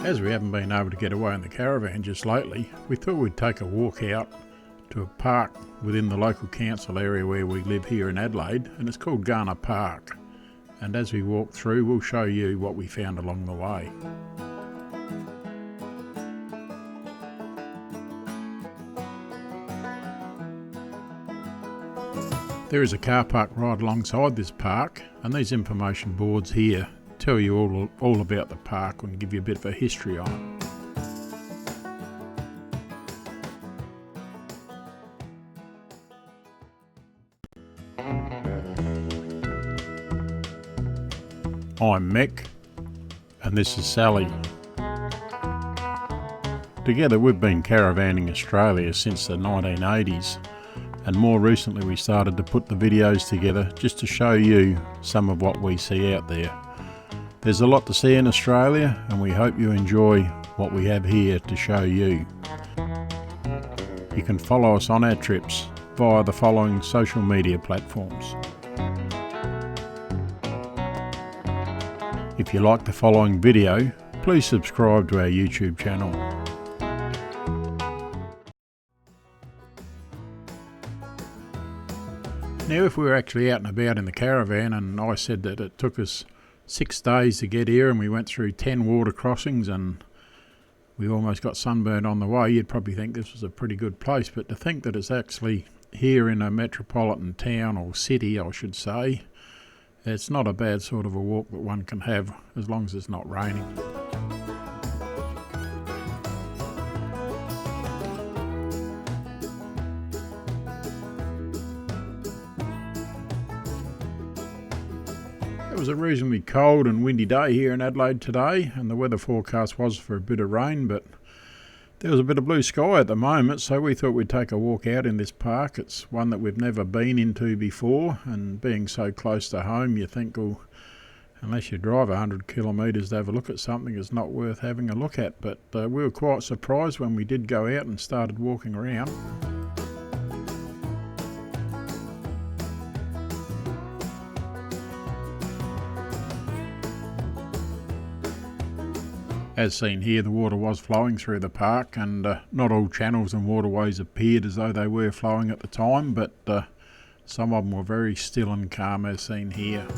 As we haven't been able to get away in the caravan just lately, we thought we'd take a walk out to a park within the local council area where we live here in Adelaide, and it's called Garner Park. And as we walk through, we'll show you what we found along the way. There is a car park right alongside this park, and these information boards here tell you all about the park and give you a bit of a history on it. I'm Mick, and this is Sally. Together we've been caravanning Australia since the 1980s, and more recently we started to put the videos together just to show you some of what we see out there. There's a lot to see in Australia, and we hope you enjoy what we have here to show you. You can follow us on our trips via the following social media platforms. If you like the following video, please subscribe to our YouTube channel. Now, if we were actually out and about in the caravan, and I said that it took us 6 days to get here and we went through 10 water crossings and we almost got sunburned on the way, you'd probably think this was a pretty good place. But to think that it's actually here in a metropolitan town, or city I should say, it's not a bad sort of a walk that one can have as long as it's not raining. It was a reasonably cold and windy day here in Adelaide today, and the weather forecast was for a bit of rain, but there was a bit of blue sky at the moment, so we thought we'd take a walk out in this park. It's one that we've never been into before, and being so close to home, you think, well, unless you drive 100 kilometres to have a look at something, it's not worth having a look at. But we were quite surprised when we did go out and started walking around. As seen here, the water was flowing through the park, and not all channels and waterways appeared as though they were flowing at the time, but some of them were very still and calm, as seen here.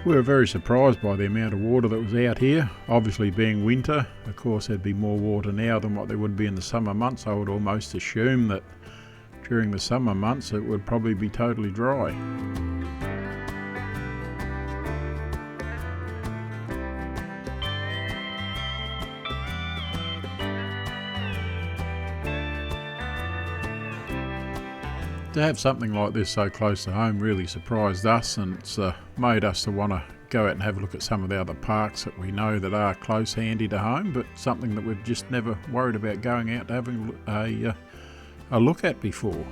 We were very surprised by the amount of water that was out here. Obviously being winter, of course there'd be more water now than what there would be in the summer months. I would almost assume that during the summer months it would probably be totally dry. To have something like this so close to home really surprised us, and it's made us to want to go out and have a look at some of the other parks that we know that are close handy to home, but something that we've just never worried about going out to having a look at before.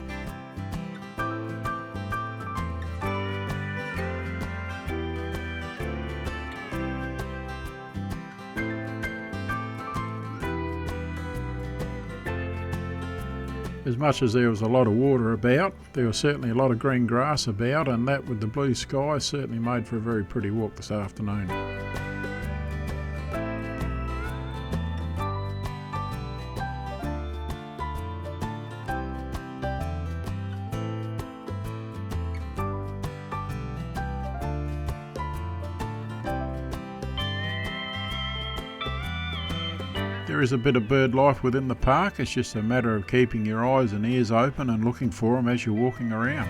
As much as there was a lot of water about, there was certainly a lot of green grass about, and that with the blue sky certainly made for a very pretty walk this afternoon. There is a bit of bird life within the park. It's just a matter of keeping your eyes and ears open and looking for them as you're walking around.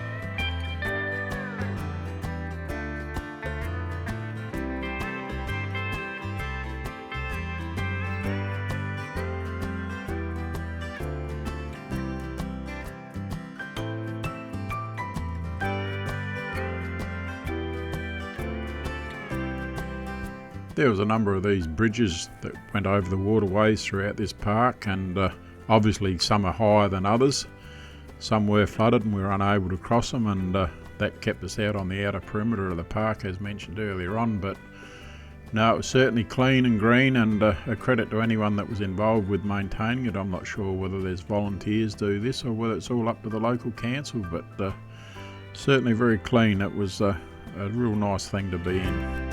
There was a number of these bridges that went over the waterways throughout this park, and obviously some are higher than others. Some were flooded and we were unable to cross them, and that kept us out on the outer perimeter of the park, as mentioned earlier on. But no, it was certainly clean and green, and a credit to anyone that was involved with maintaining it. I'm not sure whether there's volunteers do this or whether it's all up to the local council, but certainly very clean. It was a real nice thing to be in.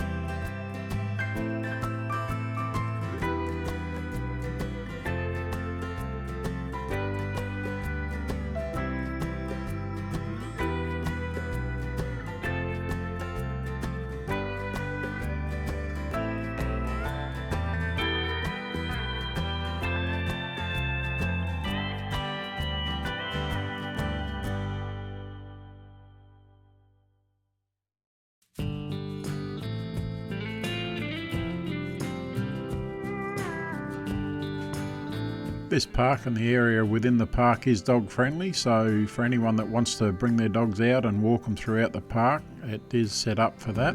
This park and the area within the park is dog friendly, so for anyone that wants to bring their dogs out and walk them throughout the park, it is set up for that.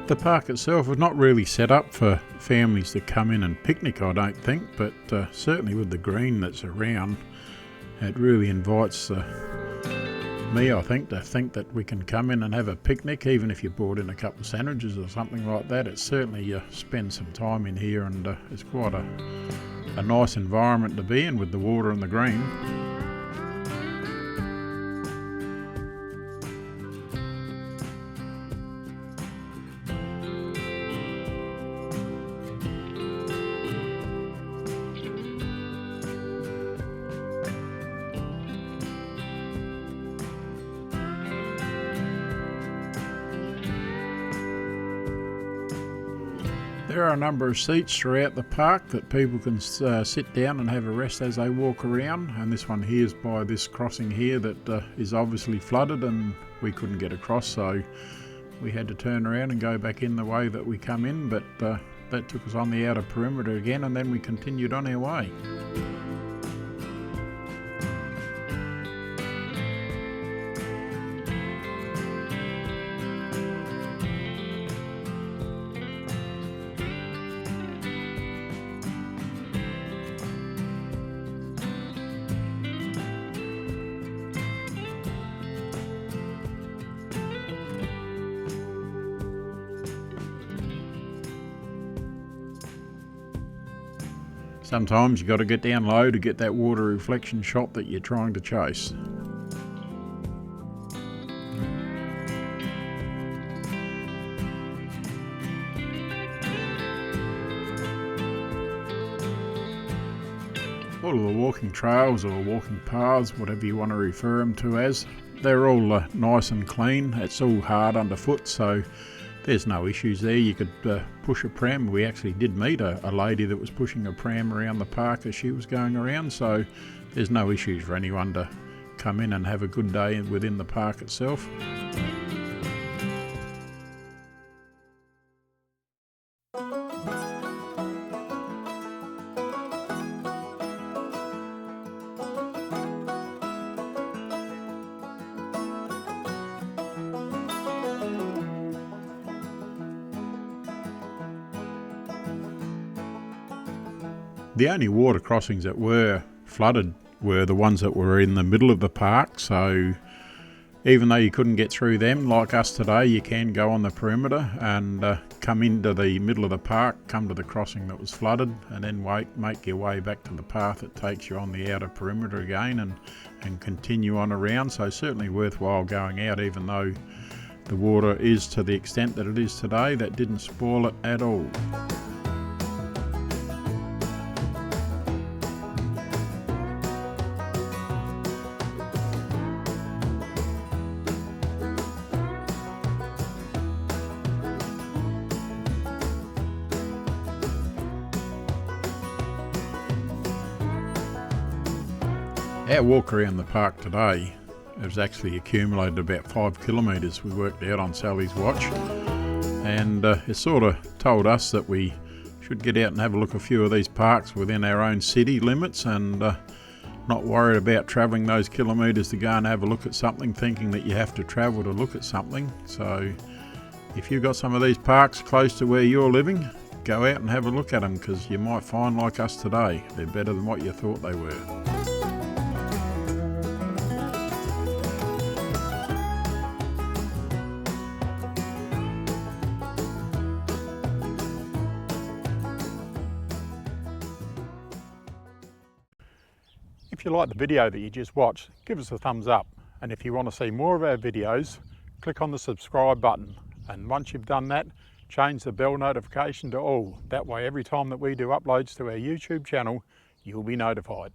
The park itself was not really set up for families to come in and picnic, I don't think, but certainly with the green that's around, it really invites me, I think, to think that we can come in and have a picnic, even if you brought in a couple of sandwiches or something like that. It's certainly spend some time in here, and it's quite a nice environment to be in with the water and the green. There are a number of seats throughout the park that people can sit down and have a rest as they walk around, and this one here is by this crossing here that is obviously flooded and we couldn't get across, so we had to turn around and go back in the way that we come in, but that took us on the outer perimeter again, and then we continued on our way. Sometimes you've got to get down low to get that water reflection shot that you're trying to chase. All of the walking trails or walking paths, whatever you want to refer them to as, they're all nice and clean. It's all hard underfoot, so there's no issues there. You could push a pram. We actually did meet a lady that was pushing a pram around the park as she was going around, so there's no issues for anyone to come in and have a good day within the park itself. The only water crossings that were flooded were the ones that were in the middle of the park, so even though you couldn't get through them, like us today, you can go on the perimeter and come into the middle of the park, come to the crossing that was flooded, and then make your way back to the path that takes you on the outer perimeter again and continue on around. So certainly worthwhile going out, even though the water is to the extent that it is today. That didn't spoil it at all. Our walk around the park today has actually accumulated about 5 kilometres. We worked out on Sally's watch, and it sort of told us that we should get out and have a look at a few of these parks within our own city limits, and not worried about travelling those kilometres to go and have a look at something, thinking that you have to travel to look at something. So if you've got some of these parks close to where you're living, go out and have a look at them, because you might find, like us today, they're better than what you thought they were. If you like the video that you just watched, give us a thumbs up, and if you want to see more of our videos, click on the subscribe button, and once you've done that, change the bell notification to all. That way every time that we do uploads to our YouTube channel, you'll be notified.